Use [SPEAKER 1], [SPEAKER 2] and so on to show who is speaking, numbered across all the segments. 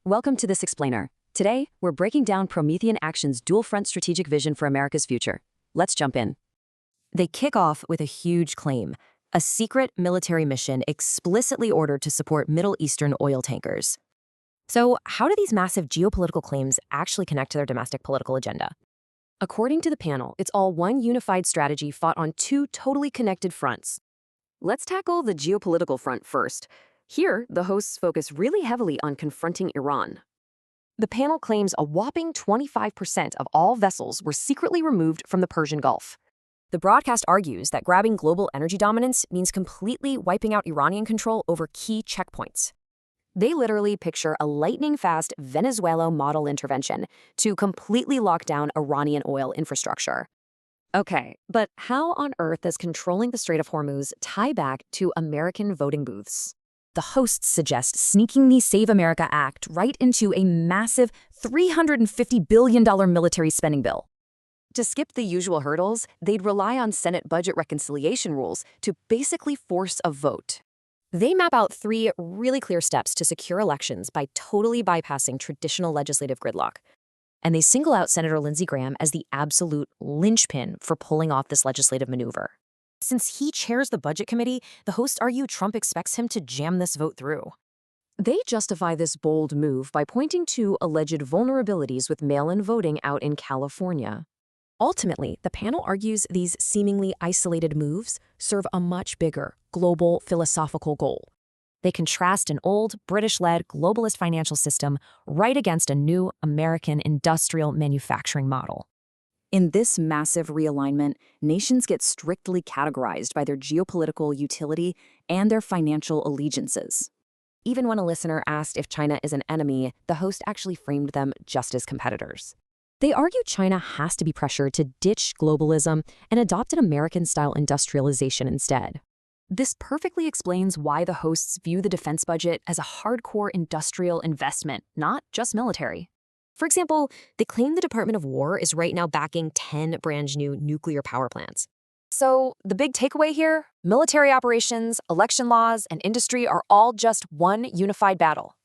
[SPEAKER 1] Welcome to this explainer. Today, we're breaking down Promethean Action's dual-front strategic vision for America's future. Let's jump in. They kick off with a huge claim, a secret military mission explicitly ordered to support Middle Eastern oil tankers. So, how do these massive geopolitical claims actually connect to their domestic political agenda? According to the panel, it's all one unified strategy fought on two totally connected fronts. Let's tackle the geopolitical front first. Here, the hosts focus really heavily on confronting Iran. The panel claims a whopping 25% of all vessels were secretly removed from the Persian Gulf. The broadcast argues that grabbing global energy dominance means completely wiping out Iranian control over key checkpoints. They literally picture a lightning-fast Venezuela model intervention to completely lock down Iranian oil infrastructure. Okay, but how on earth does controlling the Strait of Hormuz tie back to American voting booths? The hosts suggest sneaking the Save America Act right into a massive $350 billion military spending bill. To skip the usual hurdles, they'd rely on Senate budget reconciliation rules to basically force a vote. They map out three really clear steps to secure elections by totally bypassing traditional legislative gridlock. And they single out Senator Lindsey Graham as the absolute linchpin for pulling off this legislative maneuver. Since he chairs the Budget Committee, the hosts argue Trump expects him to jam this vote through. They justify this bold move by pointing to alleged vulnerabilities with mail-in voting out in California. Ultimately, the panel argues these seemingly isolated moves serve a much bigger, global philosophical goal. They contrast an old, British-led globalist financial system right against a new American industrial manufacturing model. In this massive realignment, nations get strictly categorized by their geopolitical utility and their financial allegiances. Even when a listener asked if China is an enemy, the host actually framed them just as competitors. They argue China has to be pressured to ditch globalism and adopt an American-style industrialization instead. This perfectly explains why the hosts view the defense budget as a hardcore industrial investment, not just military. For example, they claim the Department of War is right now backing 10 brand new nuclear power plants. So, the big takeaway here? Military operations, election laws, and industry are all just one unified battle.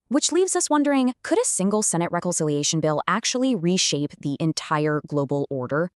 [SPEAKER 1] Which leaves us wondering, could a single Senate reconciliation bill actually reshape the entire global order?